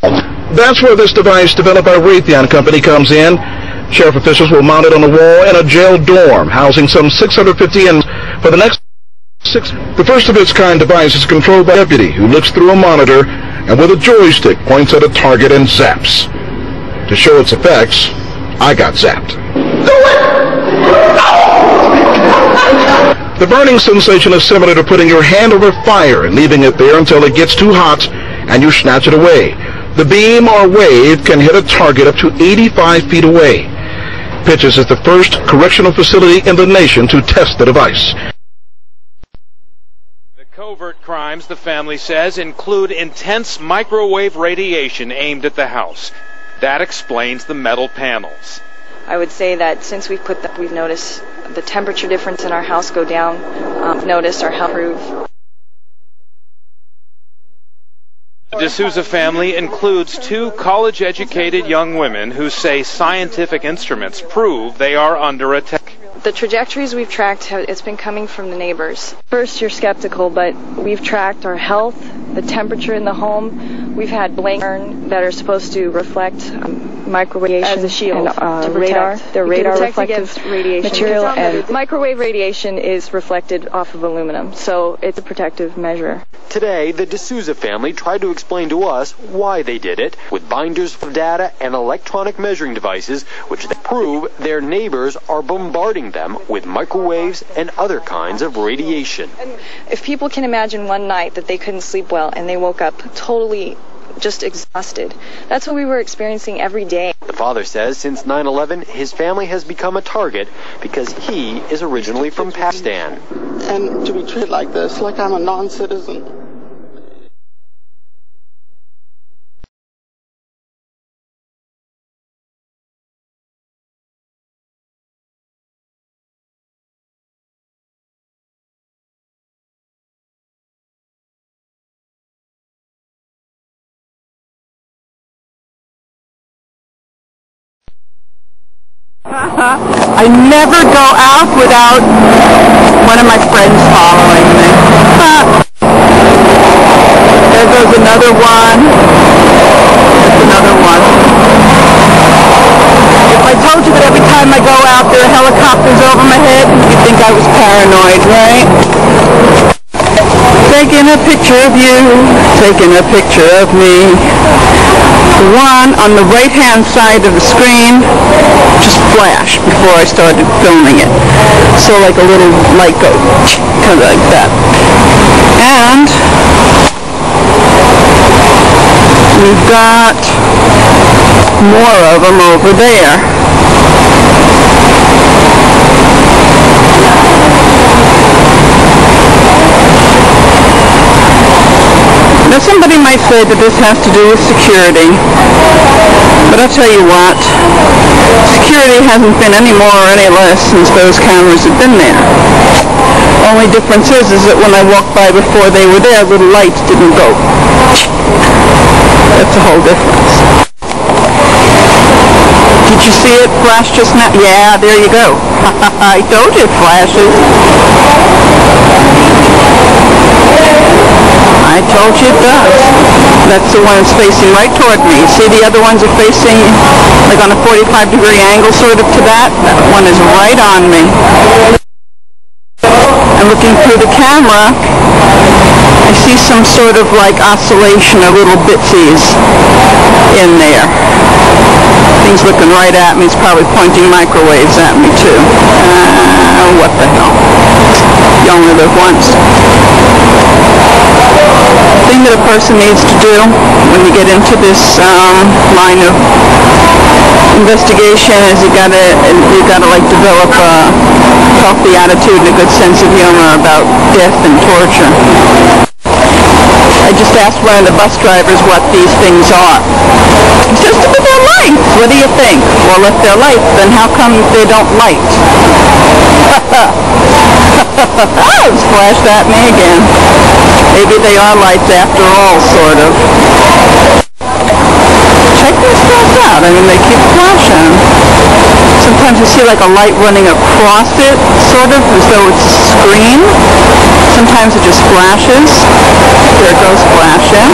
That's where this device developed by Raytheon Company comes in. Sheriff officials will mount it on a wall in a jail dorm, housing some 650 inmates for the next 6. The first of its kind device is controlled by a deputy who looks through a monitor and with a joystick points at a target and zaps. To show its effects, I got zapped. The burning sensation is similar to putting your hand over fire and leaving it there until it gets too hot and you snatch it away. The beam or wave can hit a target up to 85 feet away. Pitches is the first correctional facility in the nation to test the device. The covert crimes, the family says, include intense microwave radiation aimed at the house. That explains the metal panels. I would say that since we've noticed the temperature difference in our house go down. We've noticed our health improve. The D'Souza family includes 2 college-educated young women who say scientific instruments prove they are under attack. The trajectories we've tracked, it's been coming from the neighbors. First, you're skeptical, but we've tracked our health, the temperature in the home. We've had blankets that are supposed to reflect microwave as a shield to radar. They're radar reflective material, and microwave radiation is reflected off of aluminum, so it's a protective measure. Today, the D'Souza family tried to explain to us why they did it with binders of data and electronic measuring devices, which they prove their neighbors are bombarding them with microwaves and other kinds of radiation. If people can imagine one night that they couldn't sleep well and they woke up totally just exhausted, that's what we were experiencing every day. The father says since 9/11, his family has become a target because he is originally from Pakistan. And to be treated like this, like I'm a non-citizen. I never go out without one of my friends following me. There goes another one. There's another one. If I told you that every time I go out there are helicopters over my head, you'd think I was paranoid, right? Taking a picture of you, taking a picture of me. The one on the right-hand side of the screen just flashed before I started filming it. So like a little light go, kind of like that. And we've got more of them over there. Now somebody might say that this has to do with security, but I'll tell you what, security hasn't been any more or any less since those cameras have been there. Only difference is that when I walked by before they were there, little lights didn't go. That's the whole difference. Did you see it flash just now? Yeah, there you go. I told you it flashes. I told you it does. That's the one that's facing right toward me. See the other ones are facing like on a 45-degree angle sort of to that? That one is right on me. And looking through the camera, I see some sort of like oscillation of little bitsies in there. Thing's looking right at me. It's probably pointing microwaves at me too. What the hell? You only live once. The thing that a person needs to do when you get into this line of investigation is you gotta like develop a healthy attitude and a good sense of humor about death and torture. I just asked one of the bus drivers what these things are. He says, they're lights. What do you think? Well, if they're lights, then how come they don't light? Oh, it's flashed at me again. Maybe they are lights after all, sort of. Check this stuff out. I mean, they keep flashing. Sometimes you see like a light running across it, sort of, as though it's a screen. Sometimes it just flashes. There it goes flashing.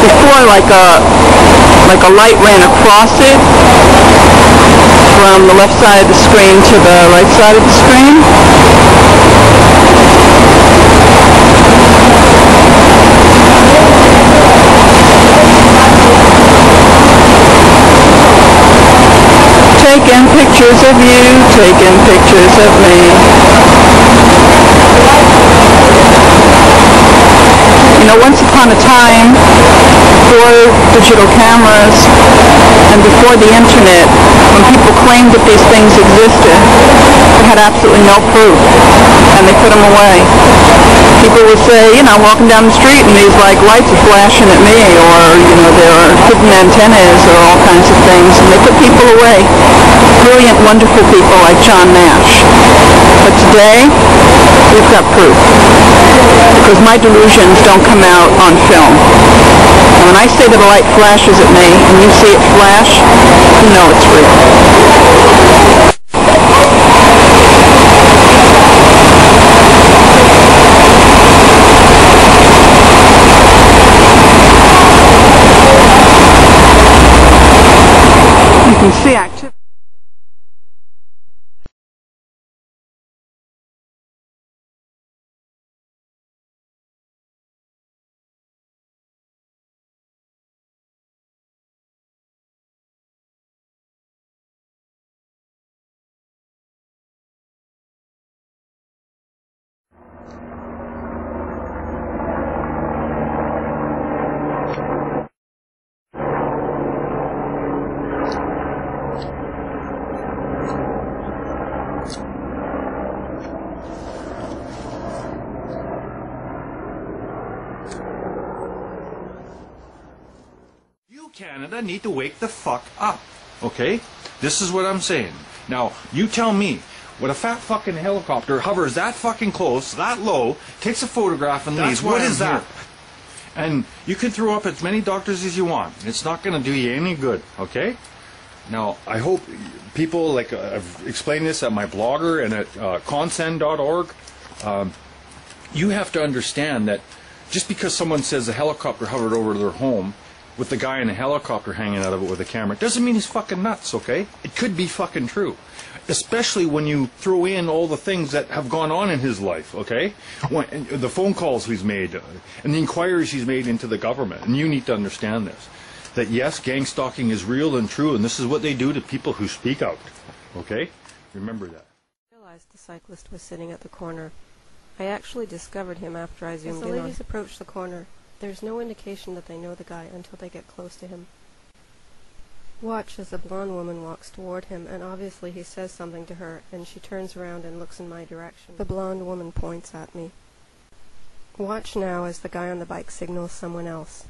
Before like a light ran across it from the left side of the screen to the right side of the screen. Taking pictures of you, taking pictures of me. You know, once upon a time, before digital cameras and before the internet, when people claimed that these things existed, they had absolutely no proof, and they put them away. People would say, you know, walking down the street and these like lights are flashing at me, or, you know, there are hidden antennas or all kinds of things, and they put people away. Brilliant, wonderful people like John Nash. But today, we've got proof. Because my delusions don't come out on film. And when I say that a light flashes at me, and you see it flash, you know it's real. You can see activity. Canada need to wake the fuck up, okay? This is what I'm saying. Now, you tell me, when a fat fucking helicopter hovers that fucking close, that low, takes a photograph and leaves, what is that? And you can throw up as many doctors as you want. It's not going to do you any good, okay? Now, I hope people, like, I've explained this at my blogger and at consend.org. You have to understand that just because someone says a helicopter hovered over their home with the guy in a helicopter hanging out of it with a camera, doesn't mean he's fucking nuts, okay? It could be fucking true. Especially when you throw in all the things that have gone on in his life, okay? The phone calls he's made, and the inquiries he's made into the government. And you need to understand this. That yes, gang stalking is real and true, and this is what they do to people who speak out, okay? Remember that. I realized the cyclist was sitting at the corner. I actually discovered him after I zoomed in on. As the ladies approach the corner, there's no indication that they know the guy until they get close to him. Watch as the blonde woman walks toward him, and obviously he says something to her, and she turns around and looks in my direction. The blonde woman points at me. Watch now as the guy on the bike signals someone else.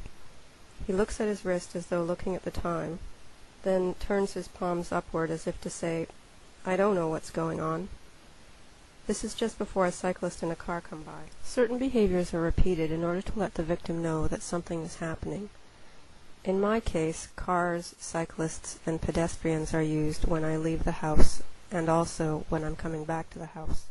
He looks at his wrist as though looking at the time, then turns his palms upward as if to say, I don't know what's going on. This is just before a cyclist and a car come by. Certain behaviors are repeated in order to let the victim know that something is happening. In my case, cars, cyclists, and pedestrians are used when I leave the house, and also when I'm coming back to the house.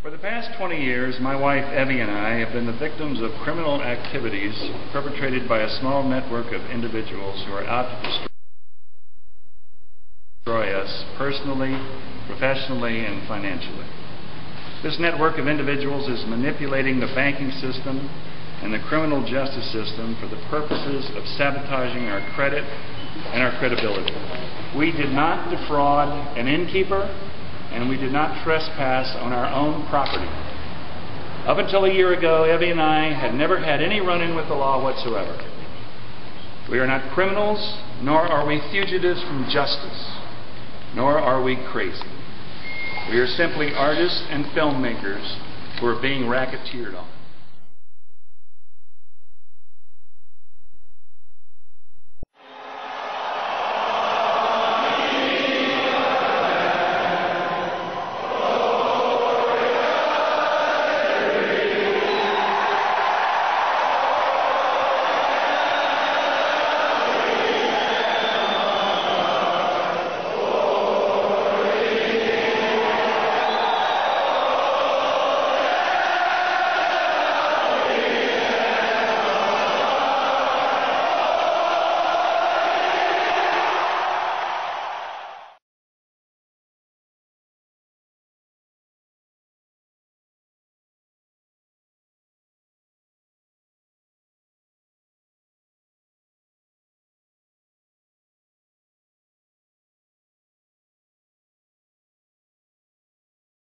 For the past 20 years, my wife Evie and I have been the victims of criminal activities perpetrated by a small network of individuals who are out to destroy us personally, professionally, and financially. This network of individuals is manipulating the banking system and the criminal justice system for the purposes of sabotaging our credit and our credibility. We did not defraud an innkeeper, and we did not trespass on our own property. Up until a year ago, Evie and I had never had any run-in with the law whatsoever. We are not criminals, nor are we fugitives from justice, nor are we crazy. We are simply artists and filmmakers who are being racketeered on.